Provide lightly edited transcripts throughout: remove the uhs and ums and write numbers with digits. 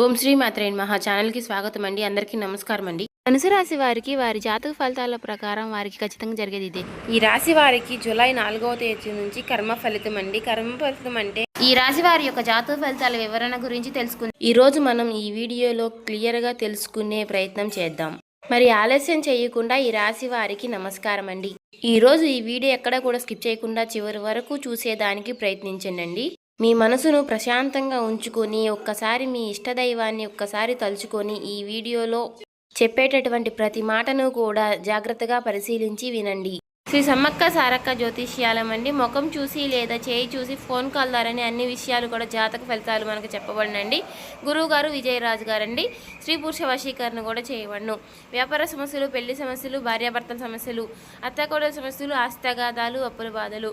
ఓం శ్రీ మాత్రే నమః ఛానల్కి స్వాగతం అండి. అందరికీ నమస్కారం అండి. ధనుసు రాశి వారికి వారి జాతక ఫలితాల ప్రకారం వారికి ఖచ్చితంగా జరిగేది ఇదే. ఈ రాశి వారికి జూలై 4వ తేదీ నుంచి కర్మ ఫలితం అండి. కర్మ ఫలితం అంటే ఈ రాశి వారి యొక్క జాతక ఫలితాల వివరణ గురించి తెలుసుకుందాం. ఈ రోజు మనం ఈ వీడియోలో క్లియర్గా తెలుసుకునే ప్రయత్నం చేద్దాం. మరి ఆలస్యం చేయకుండా ఈ రాశి వారికి నమస్కారం అండి. ఈ రోజు ఈ వీడియో ఎక్కడ కూడా స్కిప్ చేయకుండా చివరి వరకు చూసేదానికి ప్రయత్నించండి. మీ మనసును ప్రశాంతంగా ఉంచుకొని ఒక్కసారి మీ ఇష్టదైవాన్ని ఒక్కసారి తలుచుకొని ఈ వీడియోలో చెప్పేటటువంటి ప్రతి మాటను కూడా జాగ్రత్తగా పరిశీలించి వినండి. శ్రీ సమ్మక్క సారక్క జ్యోతిష్యాలం అండి. ముఖం చూసి లేదా చేయి చూసి ఫోన్ కాల్ ద్వారానే అన్ని విషయాలు కూడా జాతక ఫలితాలు మనకు చెప్పబడినండి. గురువు గారు విజయరాజు గారండి. స్త్రీ పురుష వశీకరణ కూడా చేయబడను. వ్యాపార సమస్యలు, పెళ్లి సమస్యలు, భార్యాభర్తల సమస్యలు, అత్తకోడల సమస్యలు, ఆస్తగాదాలు, అప్పుల బాధలు,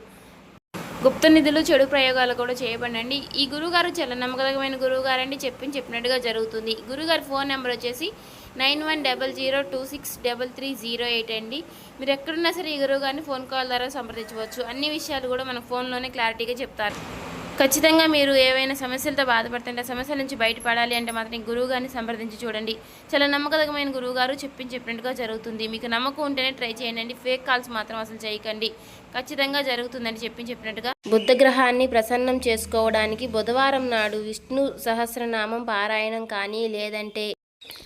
గుప్త నిధులు, చెడు ప్రయోగాలు కూడా చేయబడండి. ఈ గురువుగారు చాలా నమ్మకమైన గురువుగారండి. చెప్పినట్టుగా జరుగుతుంది. గురుగారి ఫోన్ నెంబర్ వచ్చేసి 9100263308 అండి. మీరు ఎక్కడున్నా సరే ఈ గురువుగారిని ఫోన్ కాల్ ద్వారా సంప్రదించవచ్చు. అన్ని విషయాలు కూడా మన ఫోన్లోనే క్లారిటీగా చెప్తారు. ఖచ్చితంగా మీరు ఏవైనా సమస్యలతో బాధపడుతుంటే సమస్యల నుంచి బయటపడాలి అంటే మాత్రం ఈ గురువు గారిని సంప్రదించి చూడండి. చాలా నమ్మకమైన గురువు గారు చెప్పినట్టుగా జరుగుతుంది. మీకు నమ్మకం ఉంటేనే ట్రై చేయండి. ఫేక్ కాల్స్ మాత్రం అసలు చేయకండి. ఖచ్చితంగా జరుగుతుందని చెప్పినట్టుగా. బుధ గ్రహాన్ని ప్రసన్నం చేసుకోవడానికి బుధవారం నాడు విష్ణు సహస్రనామం పారాయణం కానీ లేదంటే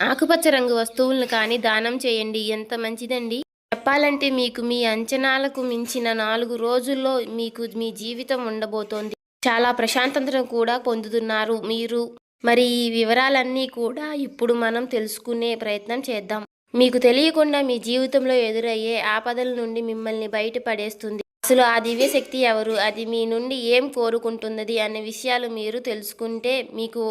ఆకుపచ్చ రంగు వస్తువులను కానీ దానం చేయండి. ఎంత మంచిదండి. చెప్పాలంటే మీకు మీ అంచనాలకు మించిన 4 రోజుల్లో మీకు మీ జీవితం ఉండబోతోంది. చాలా ప్రశాంతతను కూడా పొందుతున్నారు మీరు. మరి ఈ వివరాలన్నీ కూడా ఇప్పుడు మనం తెలుసుకునే ప్రయత్నం చేద్దాం. మీకు తెలియకుండా మీ జీవితంలో ఎదురయ్యే ఆపదల నుండి మిమ్మల్ని బయటపడేస్తుంది. అసలు ఆ దివ్య శక్తి ఎవరు, అది మీ నుండి ఏం కోరుకుంటున్నది అనే విషయాలు మీరు తెలుసుకుంటే మీకు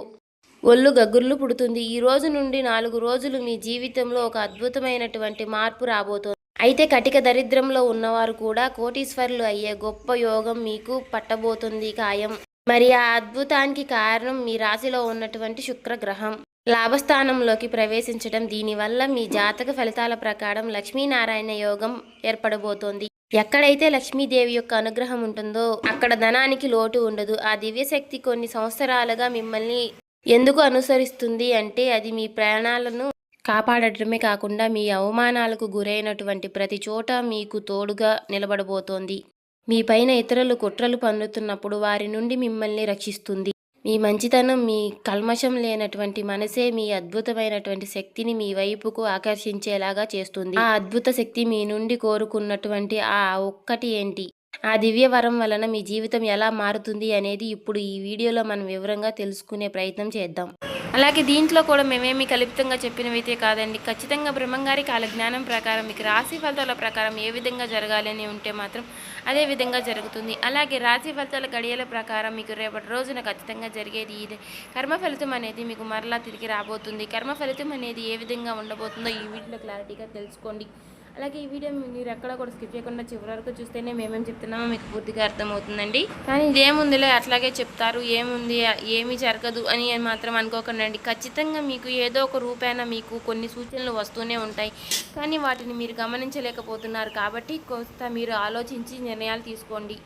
ఒళ్ళు గగ్గుర్లు పుడుతుంది. ఈ రోజు నుండి 4 రోజులు మీ జీవితంలో ఒక అద్భుతమైనటువంటి మార్పు రాబోతోంది. అయితే కటిక దరిద్రంలో ఉన్నవారు కూడా కోటీశ్వరులు అయ్యే గొప్ప యోగం మీకు పట్టబోతుంది ఖాయం. మరి ఆ అద్భుతానికి కారణం మీ రాశిలో ఉన్నటువంటి శుక్రగ్రహం లాభస్థానంలోకి ప్రవేశించడం. దీనివల్ల మీ జాతక ఫలితాల ప్రకారం లక్ష్మీనారాయణ యోగం ఏర్పడబోతోంది. ఎక్కడైతే లక్ష్మీదేవి యొక్క అనుగ్రహం ఉంటుందో అక్కడ ధనానికి లోటు ఉండదు. ఆ దివ్యశక్తి కొన్ని సంవత్సరాలుగా మిమ్మల్ని ఎందుకు అనుసరిస్తుంది అంటే అది మీ ప్రాణాలను కాపాడటమే కాకుండా మీ అవమానాలకు గురైనటువంటి ప్రతి చోట మీకు తోడుగా నిలబడబోతోంది. మీ పైన ఇతరులు కుట్రలు పన్నుతున్నప్పుడు వారి నుండి మిమ్మల్ని రక్షిస్తుంది. మీ మంచితనం, మీ కల్మషం లేనటువంటి మనసే మీ అద్భుతమైనటువంటి శక్తిని మీ వైపుకు ఆకర్షించేలాగా చేస్తుంది. ఆ అద్భుత శక్తి మీ నుండి కోరుకున్నటువంటి ఆ ఒక్కటి ఏంటి? ఆ దివ్య వరం వలన మీ జీవితం ఎలా మారుతుంది అనేది ఇప్పుడు ఈ వీడియోలో మనం వివరంగా తెలుసుకునే ప్రయత్నం చేద్దాం. అలాగే దీంట్లో కూడా మేమేమి కల్పితంగా చెప్పినవైతే కాదండి. ఖచ్చితంగా బ్రహ్మంగారి కాల జ్ఞానం ప్రకారం మీకు రాశి ఫలితాల ప్రకారం ఏ విధంగా జరగాలని ఉంటే మాత్రం అదే విధంగా జరుగుతుంది. అలాగే రాశి ఫలితాల గడియల ప్రకారం మీకు రేపటి రోజున ఖచ్చితంగా జరిగేది ఇదే. కర్మ ఫలితం అనేది మీకు మరలా తిరిగి రాబోతుంది. కర్మ ఫలితం అనేది ఏ విధంగా ఉండబోతుందో ఈ వీడియోలో క్లారిటీగా తెలుసుకోండి. అలాగే ఈ వీడియో మీరు ఎక్కడ కూడా స్కిప్ చేయకుండా చివరి వరకు చూస్తేనే మేమేం చెప్తున్నామో మీకు పూర్తిగా అర్థమవుతుందండి. కానీ ఇదేముందిలే అట్లాగే చెప్తారు, ఏముంది ఏమీ జరగదు అని మాత్రం అనుకోకండి. ఖచ్చితంగా మీకు ఏదో ఒక రూపాన మీకు కొన్ని సూచనలు వస్తూనే ఉంటాయి. కానీ వాటిని మీరు గమనించలేకపోతున్నారు కాబట్టి కొంత మీరు ఆలోచించి నిర్ణయాలు తీసుకోండి.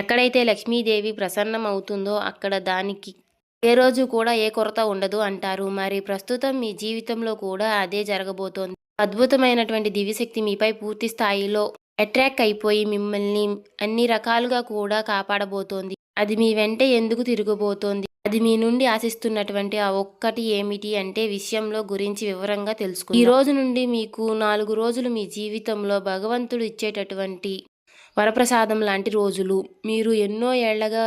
ఎక్కడైతే లక్ష్మీదేవి ప్రసన్నం అవుతుందో అక్కడ దానికి ఏ రోజు కూడా ఏ కొరత ఉండదు అంటారు. మరి ప్రస్తుతం మీ జీవితంలో కూడా అదే జరగబోతోంది. అద్భుతమైనటువంటి దివ్యశక్తి మీపై పూర్తి స్థాయిలో అట్రాక్ట్ అయిపోయి మిమ్మల్ని అన్ని రకాలుగా కూడా కాపాడబోతోంది. అది మీ వెంట ఎందుకు తిరగబోతోంది, అది మీ నుండి ఆశిస్తున్నటువంటి ఆ ఒక్కటి ఏమిటి అంటే విషయంలో గురించి వివరంగా తెలుసుకుందాం. ఈ రోజు నుండి మీకు 4 రోజులు మీ జీవితంలో భగవంతుడు ఇచ్చేటటువంటి వరప్రసాదం లాంటి రోజులు. మీరు ఎన్నో ఏళ్లగా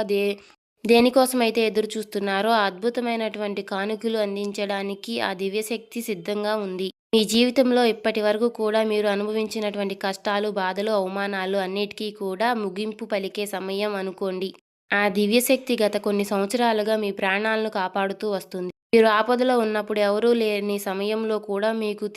దేనికోసమైతే ఎదురు చూస్తున్నారో ఆ అద్భుతమైనటువంటి కానుకలు అందించడానికి ఆ దివ్యశక్తి సిద్ధంగా ఉంది. మీ జీవితంలో ఇప్పటి వరకు కూడా మీరు అనుభవించినటువంటి కష్టాలు, బాధలు, అవమానాలు అన్నిటికీ కూడా ముగింపు పలికే సమయం అనుకోండి. ఆ దివ్యశక్తి గత కొన్ని సంవత్సరాలుగా మీ ప్రాణాలను కాపాడుతూ వస్తుంది. మీరు ఆపదలో ఉన్నప్పుడు ఎవరూ లేని సమయంలో కూడా మీకు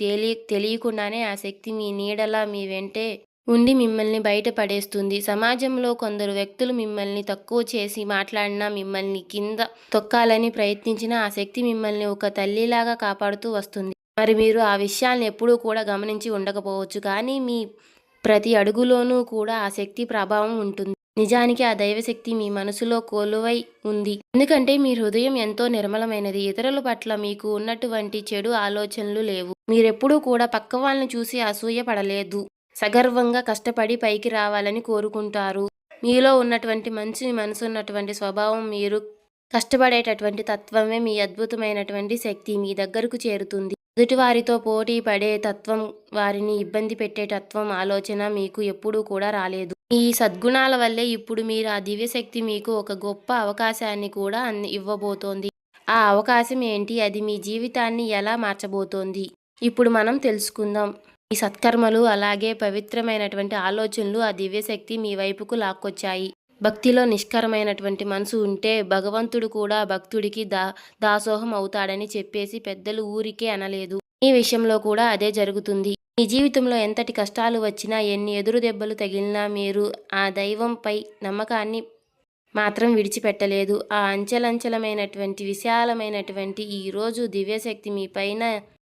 తెలియకుండానే ఆ శక్తి మీ నీడలా మీ వెంటే ఉండి మిమ్మల్ని బయటపడేస్తుంది. సమాజంలో కొందరు వ్యక్తులు మిమ్మల్ని తక్కువ చేసి మాట్లాడినా, మిమ్మల్ని కింద తొక్కాలని ప్రయత్నించినా ఆ శక్తి మిమ్మల్ని ఒక తల్లిలాగా కాపాడుతూ వస్తుంది. మరి మీరు ఆ విషయాలను ఎప్పుడూ కూడా గమనించి ఉండకపోవచ్చు. కానీ మీ ప్రతి అడుగులోనూ కూడా ఆ శక్తి ప్రభావం ఉంటుంది. నిజానికి ఆ దైవశక్తి మీ మనసులో కొలువై ఉంది. ఎందుకంటే మీ హృదయం ఎంతో నిర్మలమైనది. ఇతరుల పట్ల మీకు ఉన్నటువంటి చెడు ఆలోచనలు లేవు. మీరెప్పుడూ కూడా పక్క వాళ్ళని చూసి అసూయ పడలేదు. సగర్వంగా కష్టపడి పైకి రావాలని కోరుకుంటారు. మీలో ఉన్నటువంటి మంచి మనసున్నటువంటి స్వభావం, మీరు కష్టపడేటటువంటి తత్వమే మీ అద్భుతమైనటువంటి శక్తి మీ దగ్గరకు చేరుతుంది. ఎదుటివారితో పోటీ పడే తత్వం, వారిని ఇబ్బంది పెట్టే తత్వం ఆలోచన మీకు ఎప్పుడూ కూడా రాలేదు. ఈ సద్గుణాల వల్లే ఇప్పుడు మీరు ఆ దివ్యశక్తి మీకు ఒక గొప్ప అవకాశాన్ని కూడా ఇవ్వబోతోంది. ఆ అవకాశం ఏంటి? అది మీ జీవితాన్ని ఎలా మార్చబోతోంది? ఇప్పుడు మనం తెలుసుకుందాం. ఈ సత్కర్మలు అలాగే పవిత్రమైనటువంటి ఆలోచనలు ఆ దివ్యశక్తి మీ వైపుకు లాక్కొచ్చాయి. భక్తిలో నిష్కరమైనటువంటి మనసు ఉంటే భగవంతుడు కూడా భక్తుడికి దాసోహం అవుతాడని చెప్పేసి పెద్దలు ఊరికే అనలేదు. ఈ విషయంలో కూడా అదే జరుగుతుంది. మీ జీవితంలో ఎంతటి కష్టాలు వచ్చినా, ఎన్ని ఎదురు దెబ్బలు తగిలినా మీరు ఆ దైవంపై నమ్మకాన్ని మాత్రం విడిచిపెట్టలేదు. ఆ అంచెలంచెలమైనటువంటి విశాలమైనటువంటి ఈరోజు దివ్యశక్తి మీ పైన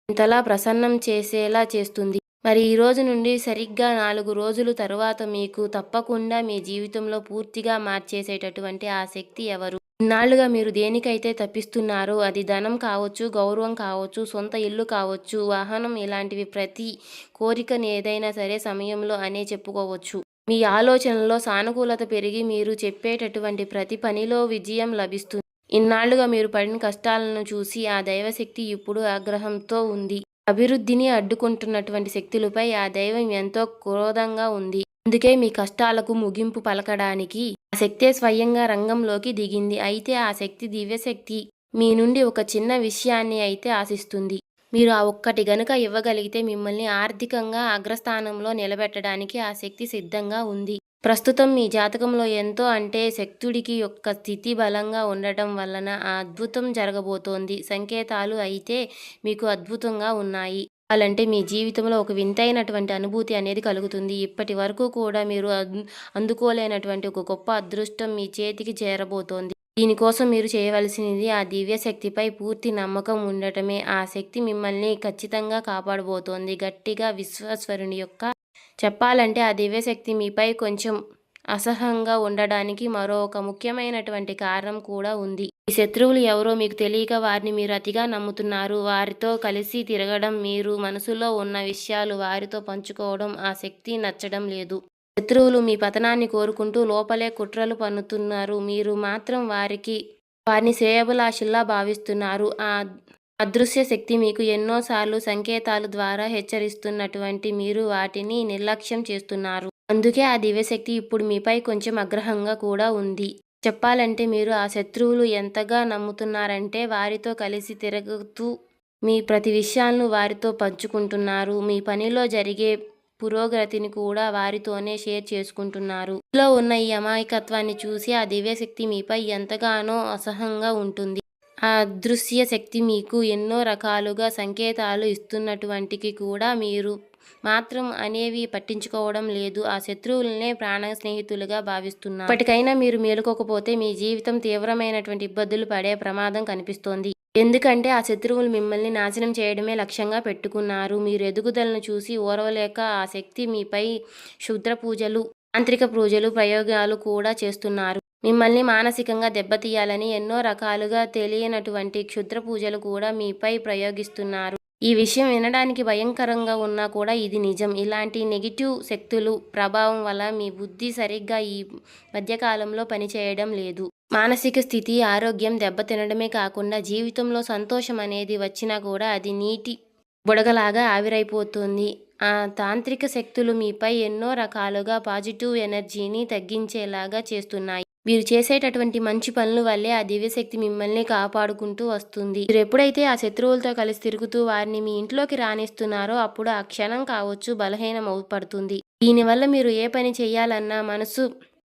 ఇంతలా ప్రసన్నం చేసేలా చేస్తుంది. మరి ఈ రోజు నుండి సరిగ్గా 4 రోజులు తరువాత మీకు తప్పకుండా మీ జీవితంలో పూర్తిగా మార్చేసేటటువంటి ఆ శక్తి ఎవరు? ఇన్నాళ్లుగా మీరు దేనికైతే తప్పిస్తున్నారో, అది ధనం కావచ్చు, గౌరవం కావచ్చు, సొంత ఇల్లు కావచ్చు, వాహనం, ఇలాంటివి ప్రతి కోరికను ఏదైనా సరే సమయంలో అనే చెప్పుకోవచ్చు. మీ ఆలోచనలో సానుకూలత పెరిగి మీరు చెప్పేటటువంటి ప్రతి పనిలో విజయం లభిస్తుంది. ఇన్నాళ్లుగా మీరు పడిన కష్టాలను చూసి ఆ దైవశక్తి ఇప్పుడు ఆగ్రహంతో ఉంది. అభివృద్ధిని అడ్డుకుంటున్నటువంటి శక్తులపై ఆ దైవం ఎంతో క్రోధంగా ఉంది. అందుకే మీ కష్టాలకు ముగింపు పలకడానికి ఆ శక్తే స్వయంగా రంగంలోకి దిగింది. అయితే ఆ శక్తి దివ్యశక్తి మీ నుండి ఒక చిన్న విషయాన్ని అయితే ఆశిస్తుంది. మీరు ఆ ఒక్కటి గనుక ఇవ్వగలిగితే మిమ్మల్ని ఆర్థికంగా అగ్రస్థానంలో నిలబెట్టడానికి ఆ శక్తి సిద్ధంగా ఉంది. ప్రస్తుతం మీ జాతకంలో ఎంతో అంటే శక్తుడికి యొక్క స్థితి బలంగా ఉండటం వలన ఆ అద్భుతం జరగబోతోంది. సంకేతాలు అయితే మీకు అద్భుతంగా ఉన్నాయి. అలాంటే మీ జీవితంలో ఒక వింతైనటువంటి అనుభూతి అనేది కలుగుతుంది. ఇప్పటి వరకు కూడా మీరు అందుకోలేనటువంటి ఒక గొప్ప అదృష్టం మీ చేతికి చేరబోతోంది. దీనికోసం మీరు చేయవలసినది ఆ దివ్యశక్తిపై పూర్తి నమ్మకం ఉండటమే. ఆ శక్తి మిమ్మల్ని ఖచ్చితంగా కాపాడబోతోంది. గట్టిగా విశ్వేశ్వరుని యొక్క చెప్పాలంటే ఆ దివ్యశక్తి మీపై కొంచెం అసహ్యంగా ఉండడానికి మరో ఒక ముఖ్యమైనటువంటి కారణం కూడా ఉంది. ఈ శత్రువులు ఎవరో మీకు తెలియక వారిని మీరు అతిగా నమ్ముతున్నారు. వారితో కలిసి తిరగడం, మీరు మనసులో ఉన్న విషయాలు వారితో పంచుకోవడం ఆ శక్తి నచ్చడం లేదు. శత్రువులు మీ పతనాన్ని కోరుకుంటూ లోపలే కుట్రలు పన్నుతున్నారు. మీరు మాత్రం వారిని శ్రేయోభిలాషుల్లా భావిస్తున్నారు. ఆ అదృశ్య శక్తి మీకు ఎన్నోసార్లు సంకేతాల ద్వారా హెచ్చరిస్తున్నటువంటి మీరు వాటిని నిర్లక్ష్యం చేస్తున్నారు. అందుకే ఆ దివ్యశక్తి ఇప్పుడు మీపై కొంచెం ఆగ్రహంగా కూడా ఉంది. చెప్పాలంటే మీరు ఆ శత్రువులు ఎంతగా నమ్ముతున్నారంటే వారితో కలిసి తిరుగుతూ మీ ప్రతి విషయాలను వారితో పంచుకుంటున్నారు. మీ పనిలో జరిగే పురోగతిని కూడా వారితోనే షేర్ చేసుకుంటున్నారు. ఇందులో ఉన్న ఈ అమాయకత్వాన్ని చూసి ఆ దివ్యశక్తి మీపై ఎంతగానో అసహ్యంగా ఉంటుంది. ఆ అదృశ్య శక్తి మీకు ఎన్నో రకాలుగా సంకేతాలు ఇస్తున్నటువంటికి కూడా మీరు మాత్రం అనేవి పట్టించుకోవడం లేదు. ఆ శత్రువులనే ప్రాణ స్నేహితులుగా భావిస్తున్నారు. ఇప్పటికైనా మీరు మేలుకోకపోతే మీ జీవితం తీవ్రమైనటువంటి ఇబ్బందులు పడే ప్రమాదం కనిపిస్తోంది. ఎందుకంటే ఆ శత్రువులు మిమ్మల్ని నాశనం చేయడమే లక్ష్యంగా పెట్టుకున్నారు. మీరు ఎదుగుదలను చూసి ఓర్వలేక ఆ శక్తి మీపై క్షుద్ర పూజలు, తాంత్రిక పూజలు, ప్రయోగాలు కూడా చేస్తున్నారు. మిమ్మల్ని మానసికంగా దెబ్బతీయాలని ఎన్నో రకాలుగా తెలియనటువంటి క్షుద్ర పూజలు కూడా మీపై ప్రయోగిస్తున్నారు. ఈ విషయం వినడానికి భయంకరంగా ఉన్నా కూడా ఇది నిజం. ఇలాంటి నెగిటివ్ శక్తులు ప్రభావం వల్ల మీ బుద్ధి సరిగ్గా ఈ మధ్యకాలంలో పనిచేయడం లేదు. మానసిక స్థితి, ఆరోగ్యం దెబ్బతినడమే కాకుండా జీవితంలో సంతోషం అనేది వచ్చినా కూడా అది నీటి బుడగలాగా ఆవిరైపోతుంది. ఆ తాంత్రిక శక్తులు మీపై ఎన్నో రకాలుగా పాజిటివ్ ఎనర్జీని తగ్గించేలాగా చేస్తున్నాయి. మీరు చేసేటటువంటి మంచి పనుల వల్లే ఆ దివ్యశక్తి మిమ్మల్ని కాపాడుకుంటూ వస్తుంది. మీరు ఎప్పుడైతే ఆ శత్రువులతో కలిసి తిరుగుతూ వారిని మీ ఇంట్లోకి రానిస్తున్నారో అప్పుడు ఆ క్షణం కావచ్చు బలహీనం పడుతుంది. దీనివల్ల మీరు ఏ పని చేయాలన్నా మనసు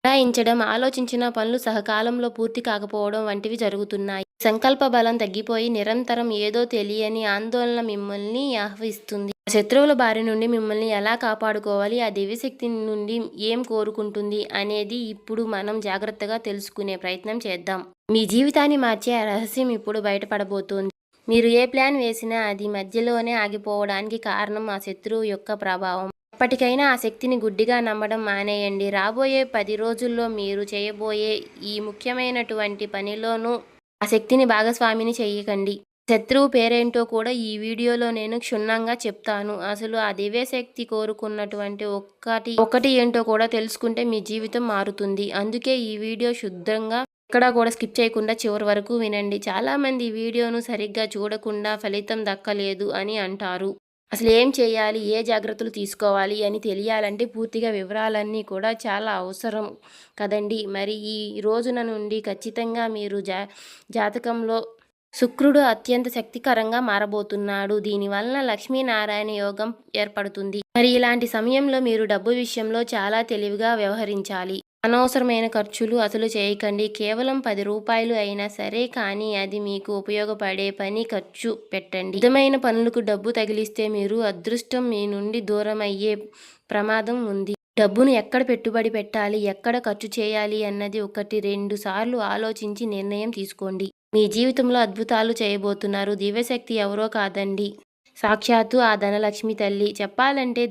ఫిరాయించడం, ఆలోచించిన పనులు సకాలంలో పూర్తి కాకపోవడం వంటివి జరుగుతున్నాయి. సంకల్ప బలం తగ్గిపోయి నిరంతరం ఏదో తెలియని ఆందోళన మిమ్మల్ని ఆహ్వానిస్తుంది. శత్రువుల బారి నుండి మిమ్మల్ని ఎలా కాపాడుకోవాలి, ఆ దివ్యశక్తి నుండి ఏం కోరుకుంటుంది అనేది ఇప్పుడు మనం జాగ్రత్తగా తెలుసుకునే ప్రయత్నం చేద్దాం. మీ జీవితాన్ని మార్చే ఆ రహస్యం ఇప్పుడు బయటపడబోతోంది. మీరు ఏ ప్లాన్ వేసినా అది మధ్యలోనే ఆగిపోవడానికి కారణం ఆ శత్రువు యొక్క ప్రభావం. ఇప్పటికైనా ఆ శక్తిని గుడ్డిగా నమ్మడం మానేయండి. రాబోయే 10 రోజుల్లో మీరు చేయబోయే ఈ ముఖ్యమైనటువంటి పనిలోనూ ఆ శక్తిని భాగస్వామిని చెయ్యకండి. శత్రువు పేరేంటో కూడా ఈ వీడియోలో నేను క్షుణ్ణంగా చెప్తాను. అసలు ఆ దివ్యశక్తి కోరుకున్నటువంటి ఒకటి ఏంటో కూడా తెలుసుకుంటే మీ జీవితం మారుతుంది. అందుకే ఈ వీడియో శుద్ధంగా ఎక్కడా కూడా స్కిప్ చేయకుండా చివరి వరకు వినండి. చాలామంది ఈ వీడియోను సరిగ్గా చూడకుండా ఫలితం దక్కలేదు అని అంటారు. అసలు ఏం చేయాలి, ఏ జాగ్రత్తలు తీసుకోవాలి అని తెలియాలంటే పూర్తిగా వివరాలన్నీ కూడా చాలా అవసరం కదండి. మరి ఈ రోజున నుండి ఖచ్చితంగా మీరు జాతకంలో శుక్రుడు అత్యంత శక్తికరంగా మారబోతున్నాడు. దీనివలన లక్ష్మీనారాయణ యోగం ఏర్పడుతుంది. మరి ఇలాంటి సమయంలో మీరు డబ్బు విషయంలో చాలా తెలివిగా వ్యవహరించాలి. అనవసరమైన ఖర్చులు అసలు చేయకండి. కేవలం 10 రూపాయలు అయినా సరే కానీ అది మీకు ఉపయోగపడే పని ఖర్చు పెట్టండి. విధమైన పనులకు డబ్బు తగిలిస్తే మీరు అదృష్టం మీ నుండి దూరం అయ్యే ప్రమాదం ఉంది. డబ్బును ఎక్కడ పెట్టుబడి పెట్టాలి, ఎక్కడ ఖర్చు చేయాలి అన్నది 1-2 సార్లు ఆలోచించి నిర్ణయం తీసుకోండి. మీ జీవితంలో అద్భుతాలు చేయబోతున్నారు. దివ్యశక్తి ఎవరో కాదండి, సాక్షాత్తు ఆ ధనలక్ష్మి తల్లి. చెప్పాలంటే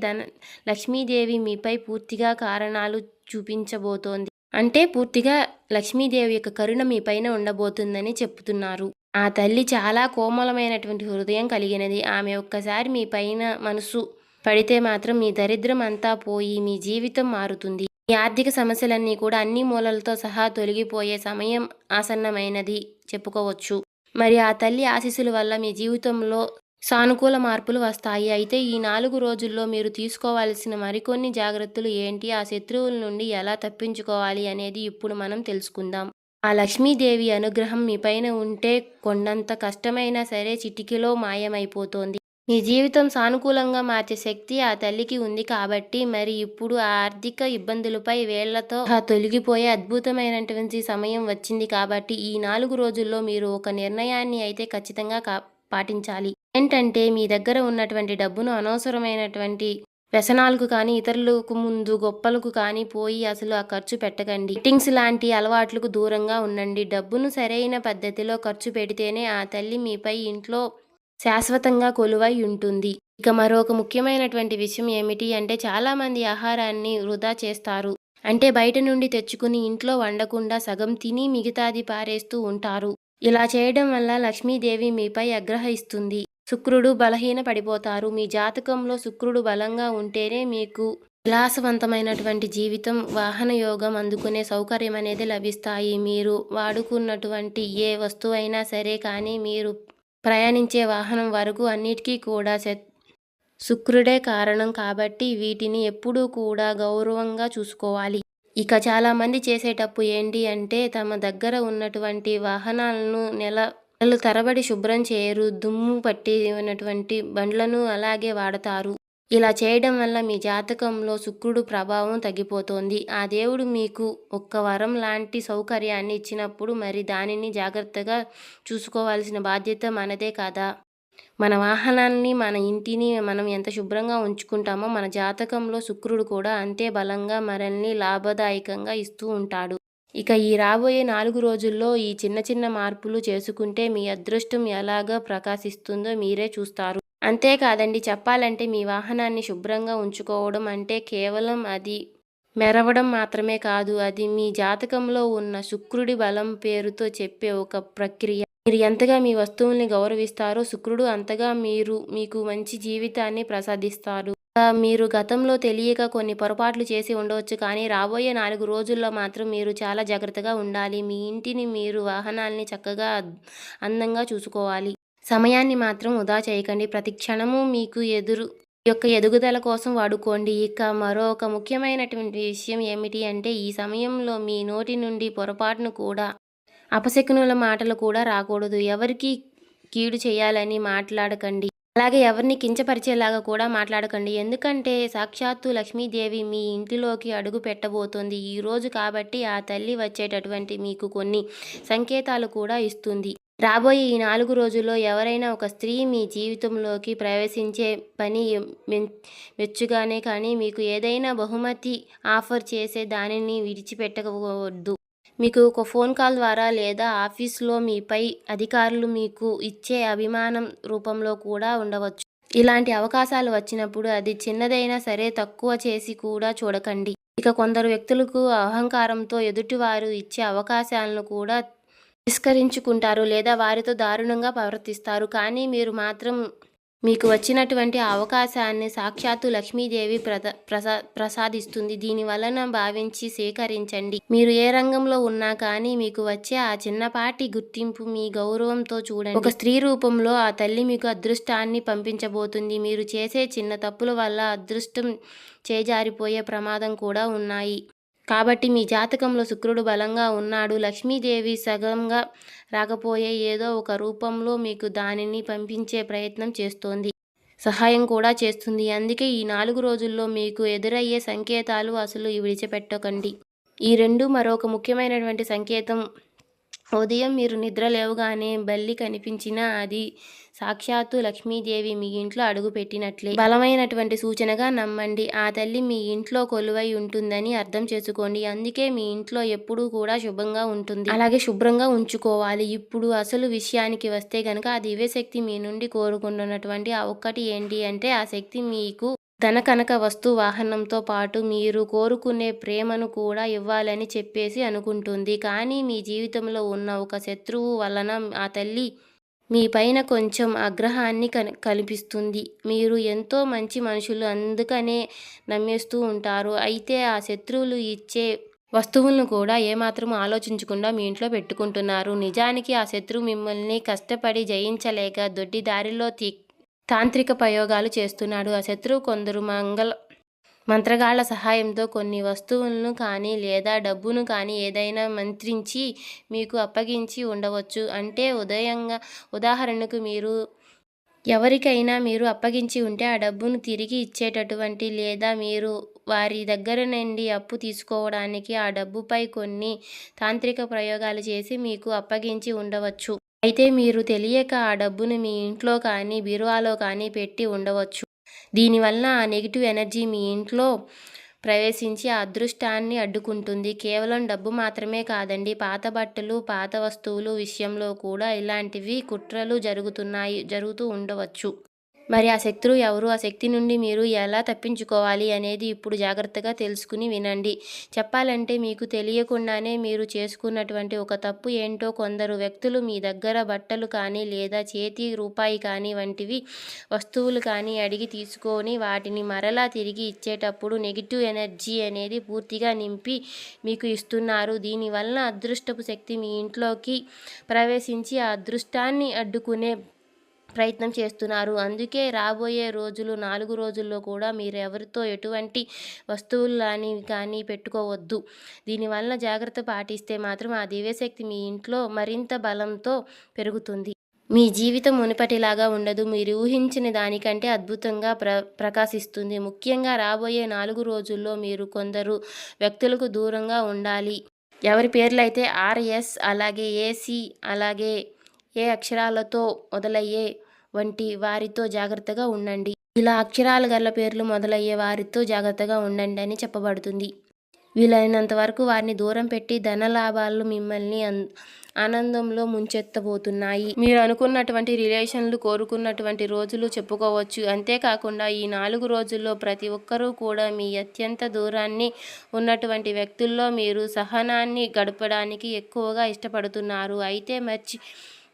లక్ష్మీదేవి మీపై పూర్తిగా కారణాలు చూపించబోతోంది. అంటే పూర్తిగా లక్ష్మీదేవి యొక్క కరుణ మీ పైన ఉండబోతుందని చెప్తున్నారు. ఆ తల్లి చాలా కోమలమైనటువంటి హృదయం కలిగినది. ఆమె ఒక్కసారి మీ పైన మనసు పడితే మాత్రం మీ దరిద్రం అంతా పోయి మీ జీవితం మారుతుంది. మీ ఆర్థిక సమస్యలన్నీ కూడా అన్ని మూలలతో సహా తొలగిపోయే సమయం ఆసన్నమైనది చెప్పుకోవచ్చు. మరి ఆ తల్లి ఆశీస్సుల వల్ల మీ జీవితంలో సానుకూల మార్పులు వస్తాయి. అయితే ఈ 4 రోజుల్లో మీరు తీసుకోవాల్సిన మరికొన్ని జాగ్రత్తలు ఏంటి, ఆ శత్రువుల నుండి ఎలా తప్పించుకోవాలి అనేది ఇప్పుడు మనం తెలుసుకుందాం. ఆ లక్ష్మీదేవి అనుగ్రహం మీ పైన ఉంటే కొండంత కష్టమైనా సరే చిటికెలో మాయమైపోతోంది. మీ జీవితం సానుకూలంగా మార్చే శక్తి ఆ తల్లికి ఉంది కాబట్టి మరి ఇప్పుడు ఆ ఆర్థిక ఇబ్బందులపై వేళ్లతో తొలగిపోయే అద్భుతమైనటువంటి సమయం వచ్చింది. కాబట్టి ఈ 4 రోజుల్లో మీరు ఒక నిర్ణయాన్ని అయితే ఖచ్చితంగా పాటించాలి. ఏంటంటే మీ దగ్గర ఉన్నటువంటి డబ్బును అనవసరమైనటువంటి వ్యసనాలకు కానీ ఇతరులకు ముందు గొప్పలకు కానీ పోయి అసలు ఆ ఖర్చు పెట్టకండి. బెట్టింగ్స్ లాంటి అలవాట్లకు దూరంగా ఉండండి. డబ్బును సరైన పద్ధతిలో ఖర్చు పెడితేనే ఆ తల్లి మీపై ఇంట్లో శాశ్వతంగా కొలువై ఉంటుంది. ఇక మరొక ముఖ్యమైనటువంటి విషయం ఏమిటి అంటే చాలామంది ఆహారాన్ని వృధా చేస్తారు. అంటే బయట నుండి తెచ్చుకుని ఇంట్లో వండకుండా సగం తిని మిగతాది పారేస్తూ ఉంటారు. ఇలా చేయడం వల్ల లక్ష్మీదేవి మీపై ఆగ్రహిస్తుంది. శుక్రుడు బలహీన పడిపోతారు. మీ జాతకంలో శుక్రుడు బలంగా ఉంటేనే మీకు విలాసవంతమైనటువంటి జీవితం, వాహన యోగం, అందుకునే సౌకర్యం అనేది లభిస్తాయి. మీరు వాడుకున్నటువంటి ఏ వస్తువైనా సరే కానీ మీరు ప్రయాణించే వాహనం వరకు అన్నిటికీ కూడా శుక్రుడే కారణం కాబట్టి వీటిని ఎప్పుడూ కూడా గౌరవంగా చూసుకోవాలి. ఇక చాలామంది చేసే తప్పు ఏంటి అంటే తమ దగ్గర ఉన్నటువంటి వాహనాలను నెలలు తరబడి శుభ్రం చేయరు. దుమ్ము పట్టి ఉన్నటువంటి బండ్లను అలాగే వాడతారు. ఇలా చేయడం వల్ల మీ జాతకంలో శుక్రుడు ప్రభావం తగ్గిపోతోంది. ఆ దేవుడు మీకు ఒక్క వరం లాంటి సౌకర్యాన్ని ఇచ్చినప్పుడు మరి దానిని జాగ్రత్తగా చూసుకోవాల్సిన బాధ్యత మనదే కదా. మన వాహనాన్ని, మన ఇంటిని మనం ఎంత శుభ్రంగా ఉంచుకుంటామో మన జాతకంలో శుక్రుడు కూడా అంతే బలంగా మనల్ని లాభదాయకంగా ఇస్తూ ఉంటాడు. ఇక ఈ రాబోయే 4 రోజుల్లో ఈ చిన్న చిన్న మార్పులు చేసుకుంటే మీ అదృష్టం ఎలాగా ప్రకాశిస్తుందో మీరే చూస్తారు. అంతేకాదండి, చెప్పాలంటే మీ వాహనాన్ని శుభ్రంగా ఉంచుకోవడం అంటే కేవలం అది మెరవడం మాత్రమే కాదు, అది మీ జాతకంలో ఉన్న శుక్రుడి బలం పేరుతో చెప్పే ఒక ప్రక్రియ. మీరు ఎంతగా మీ వస్తువుల్ని గౌరవిస్తారో శుక్రుడు అంతగా మీకు మంచి జీవితాన్ని ప్రసాదిస్తారు. మీరు గతంలో తెలియక కొన్ని పొరపాట్లు చేసి ఉండవచ్చు, కానీ రాబోయే 4 రోజుల్లో మాత్రం మీరు చాలా జాగ్రత్తగా ఉండాలి. మీ ఇంటిని, మీరు వాహనాల్ని చక్కగా అందంగా చూసుకోవాలి. సమయాన్ని మాత్రం వృధా చేయకండి. ప్రతి క్షణము మీకు యొక్క ఎదుగుదల కోసం వాడుకోండి. ఇక మరొక ముఖ్యమైనటువంటి విషయం ఏమిటి అంటే ఈ సమయంలో మీ నోటి నుండి పొరపాటును కూడా అపశకునుల మాటలు కూడా రాకూడదు. ఎవరికి కీడు చేయాలని మాట్లాడకండి. అలాగే ఎవరిని కించపరిచేలాగా కూడా మాట్లాడకండి. ఎందుకంటే సాక్షాత్తు లక్ష్మీదేవి మీ ఇంటిలోకి అడుగు పెట్టబోతోంది ఈరోజు. కాబట్టి ఆ తల్లి వచ్చేటటువంటి మీకు కొన్ని సంకేతాలు కూడా ఇస్తుంది. రాబోయే ఈ 4 రోజుల్లో ఎవరైనా ఒక స్త్రీ మీ జీవితంలోకి ప్రవేశించే పని మెచ్చుగానే కానీ మీకు ఏదైనా బహుమతి ఆఫర్ చేసే దానిని విడిచిపెట్టవద్దు. మీకు ఒక ఫోన్ కాల్ ద్వారా లేదా ఆఫీస్లో మీపై అధికారులు మీకు ఇచ్చే అభిమానం రూపంలో కూడా ఉండవచ్చు. ఇలాంటి అవకాశాలు వచ్చినప్పుడు అది చిన్నదైనా సరే తక్కువ చేసి కూడా చూడకండి. ఇక కొందరు వ్యక్తులకు అహంకారంతో ఎదుటివారు ఇచ్చే అవకాశాలను కూడా తిరస్కరించుకుంటారు లేదా వారితో దారుణంగా ప్రవర్తిస్తారు. కానీ మీరు మాత్రం మీకు వచ్చినటువంటి ఆ అవకాశాన్ని సాక్షాత్తు లక్ష్మీదేవి ప్రసాదిస్తుంది. దీని వలన భావించి స్వీకరించండి. మీరు ఏ రంగంలో ఉన్నా కానీ మీకు వచ్చే ఆ చిన్నపాటి గుర్తింపు మీ గౌరవంతో చూడండి. ఒక స్త్రీ రూపంలో ఆ తల్లి మీకు అదృష్టాన్ని పంపించబోతుంది. మీరు చేసే చిన్న తప్పుల వల్ల అదృష్టం చేజారిపోయే ప్రమాదం కూడా ఉన్నాయి. కాబట్టి మీ జాతకంలో శుక్రుడు బలంగా ఉన్నాడు. లక్ష్మీదేవి సగంగా రాకపోయే ఏదో ఒక రూపంలో మీకు దానిని పంపించే ప్రయత్నం చేస్తోంది. సహాయం కూడా చేస్తుంది. అందుకే ఈ 4 రోజుల్లో మీకు ఎదురయ్యే సంకేతాలు అసలు విడిచిపెట్టకండి. ఈ రెండు మరొక ముఖ్యమైనటువంటి సంకేతం. ఉదయం మీరు నిద్ర లేవగానే బల్లి కనిపించినా అది సాక్షాత్తు లక్ష్మీదేవి మీ ఇంట్లో అడుగుపెట్టినట్లే. బలమైనటువంటి సూచనగా నమ్మండి. ఆ తల్లి మీ ఇంట్లో కొలువై ఉంటుందని అర్థం చేసుకోండి. అందుకే మీ ఇంట్లో ఎప్పుడూ కూడా శుభంగా ఉంటుంది. అలాగే శుభ్రంగా ఉంచుకోవాలి. ఇప్పుడు అసలు విషయానికి వస్తే గనక ఆ దివ్యశక్తి మీ నుండి కోరుకుంటున్నటువంటి ఆ ఒక్కటి ఏంటి అంటే ఆ శక్తి మీకు ధన కనక వస్తు వాహనంతో పాటు మీరు కోరుకునే ప్రేమను కూడా ఇవ్వాలని చెప్పేసి అనుకుంటుంది. కానీ మీ జీవితంలో ఉన్న ఒక శత్రువు వలన ఆ తల్లి మీ పైన కొంచెం ఆగ్రహాన్ని కల్పిస్తుంది. మీరు ఎంతో మంచి మనుషులు అందుకనే నమ్మేస్తూ ఉంటారు. అయితే ఆ శత్రువులు ఇచ్చే వస్తువులను కూడా ఏమాత్రం ఆలోచించకుండా మీ ఇంట్లో పెట్టుకుంటున్నారు. నిజానికి ఆ శత్రువు మిమ్మల్ని కష్టపడి జయించలేక దొడ్డి దారిలో తాంత్రిక ప్రయోగాలు చేస్తున్నాడు. ఆ శత్రువు కొందరు మంత్రగాళ్ల సహాయంతో కొన్ని వస్తువులను కానీ లేదా డబ్బును కానీ ఏదైనా మంత్రించి మీకు అప్పగించి ఉండవచ్చు. అంటే ఉదాహరణకు మీరు ఎవరికైనా మీరు అప్పగించి ఉంటే ఆ డబ్బును తిరిగి ఇచ్చేటటువంటి లేదా మీరు వారి దగ్గర నుండి అప్పు తీసుకోవడానికి ఆ డబ్బుపై కొన్ని తాంత్రిక ప్రయోగాలు చేసి మీకు అప్పగించి ఉండవచ్చు. అయితే మీరు తెలియక ఆ డబ్బును మీ ఇంట్లో కానీ బీరువాలో కానీ పెట్టి ఉండవచ్చు. దీనివల్ల ఆ నెగిటివ్ ఎనర్జీ మీ ఇంట్లో ప్రవేశించి ఆ అదృష్టాన్ని అడ్డుకుంటుంది. కేవలం డబ్బు మాత్రమే కాదండి, పాత బట్టలు, పాత వస్తువులు విషయంలో కూడా ఇలాంటివి కుట్రలు జరుగుతూ ఉండవచ్చు. మరి ఆ శత్రువు ఎవరు? ఆ శక్తి నుండి మీరు ఎలా తప్పించుకోవాలి అనేది ఇప్పుడు జాగ్రత్తగా తెలుసుకుని వినండి. చెప్పాలంటే మీకు తెలియకుండానే మీరు చేసుకున్నటువంటి ఒక తప్పు ఏంటో కొందరు వ్యక్తులు మీ దగ్గర బట్టలు కానీ లేదా చేతి రూపాయి కానీ వంటివి వస్తువులు కానీ అడిగి తీసుకొని వాటిని మరలా తిరిగి ఇచ్చేటప్పుడు నెగిటివ్ ఎనర్జీ అనేది పూర్తిగా నింపి మీకు ఇస్తున్నారు. దీనివల్ల అదృష్టపు శక్తి మీ ఇంట్లోకి ప్రవేశించి ఆ అదృష్టాన్ని అడ్డుకునే ప్రయత్నం చేస్తున్నారు. అందుకే రాబోయే రోజులు 4 రోజుల్లో కూడా మీరు ఎవరితో ఎటువంటి వస్తువులు కానీ పెట్టుకోవద్దు. దీనివల్ల జాగ్రత్త పాటిస్తే మాత్రం ఆ దివ్యశక్తి మీ ఇంట్లో మరింత బలంతో పెరుగుతుంది. మీ జీవితం మునుపటిలాగా ఉండదు. మీరు ఊహించిన దానికంటే అద్భుతంగా ప్రకాశిస్తుంది. ముఖ్యంగా రాబోయే 4 రోజుల్లో మీరు కొందరు వ్యక్తులకు దూరంగా ఉండాలి. ఎవరి పేర్లైతే RS అలాగే AC అలాగే ఏ అక్షరాలతో మొదలయ్యే వంటి వారితో జాగ్రత్తగా ఉండండి. ఇలా అక్షరాలు గల పేర్లు మొదలయ్యే వారితో జాగ్రత్తగా ఉండండి అని చెప్పబడుతుంది. వీలైనంత వరకు వారిని దూరం పెట్టి ధన లాభాలు మిమ్మల్ని ఆనందంలో ముంచెత్తబోతున్నాయి. మీరు అనుకున్నటువంటి రిలేషన్లు కోరుకున్నటువంటి రోజులు చెప్పుకోవచ్చు. అంతేకాకుండా ఈ 4 రోజుల్లో ప్రతి ఒక్కరూ కూడా మీ అత్యంత దూరాన్ని ఉన్నటువంటి వ్యక్తుల్లో మీరు సహనాన్ని గడపడానికి ఎక్కువగా ఇష్టపడుతున్నారు. అయితే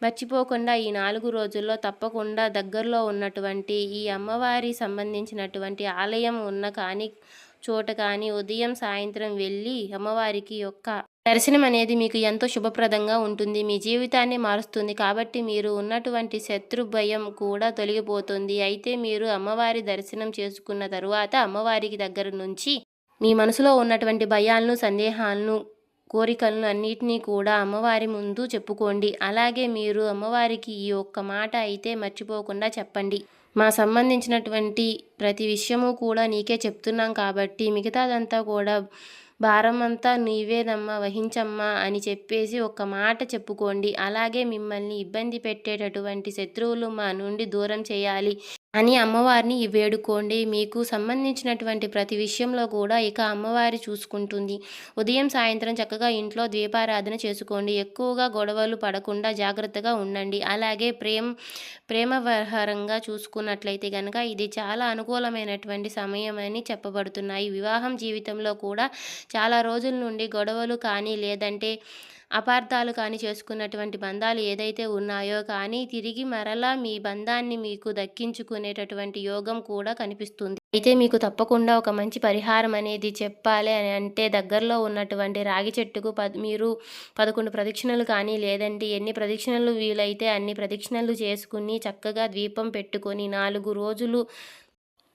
మర్చిపోకుండా ఈ 4 రోజుల్లో తప్పకుండా దగ్గరలో ఉన్నటువంటి ఈ అమ్మవారి సంబంధించినటువంటి ఆలయం ఉన్న చోట కానీ ఉదయం సాయంత్రం వెళ్ళి అమ్మవారికి యొక్క దర్శనం అనేది మీకు ఎంతో శుభప్రదంగా ఉంటుంది. మీ జీవితాన్ని మారుస్తుంది. కాబట్టి మీరు ఉన్నటువంటి శత్రు భయం కూడా తొలగిపోతుంది. అయితే మీరు అమ్మవారి దర్శనం చేసుకున్న తరువాత అమ్మవారికి దగ్గర నుంచి మీ మనసులో ఉన్నటువంటి భయాలను, సందేహాలను, కోరికలను అన్నిటినీ కూడా అమ్మవారి ముందు చెప్పుకోండి. అలాగే మీరు అమ్మవారికి ఈ ఒక్క మాట అయితే మర్చిపోకుండా చెప్పండి. మా సంబంధించినటువంటి ప్రతి విషయము కూడా నీకే చెప్తున్నాం కాబట్టి మిగతాదంతా కూడా భారమంతా నీవేదమ్మా వహించమ్మా అని చెప్పేసి ఒక మాట చెప్పుకోండి. అలాగే మిమ్మల్ని ఇబ్బంది పెట్టేటటువంటి శత్రువులు మా నుండి దూరం చేయాలి. అని అమ్మవారిని వేడుకోండి. మీకు సంబంధించినటువంటి ప్రతి విషయంలో కూడా ఇక అమ్మవారి చూసుకుంటుంది. ఉదయం, సాయంత్రం చక్కగా ఇంట్లో దీపారాధన చేసుకోండి. ఎక్కువగా గొడవలు పడకుండా జాగ్రత్తగా ఉండండి. అలాగే ప్రేమవహరంగా చూసుకున్నట్లయితే గనక ఇది చాలా అనుకూలమైనటువంటి సమయం అని చెప్పబడుతున్నాయి. వివాహం జీవితంలో కూడా చాలా రోజుల నుండి గొడవలు కానీ లేదంటే అపార్థాలు కానీ చేసుకున్నటువంటి బంధాలు ఏదైతే ఉన్నాయో కానీ తిరిగి మరలా మీ బంధాన్ని మీకు దక్కించుకునేటటువంటి యోగం కూడా కనిపిస్తుంది. అయితే మీకు తప్పకుండా ఒక మంచి పరిహారం అనేది చెప్పాలి అని అంటే దగ్గరలో ఉన్నటువంటి రాగి చెట్టుకు మీరు 11 ప్రదక్షిణలు కానీ లేదంటే ఎన్ని ప్రదక్షిణలు వీలైతే అన్ని ప్రదక్షిణలు చేసుకుని చక్కగా దీపం పెట్టుకొని 4 రోజులు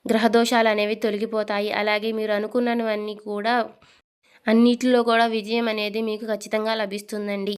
గ్రహదోషాలు అనేవి తొలగిపోతాయి. అలాగే మీరు అనుకున్నవన్నీ కూడా అన్నిటిలో కూడా విజయం అనేది మీకు ఖచ్చితంగా లభిస్తుందండి.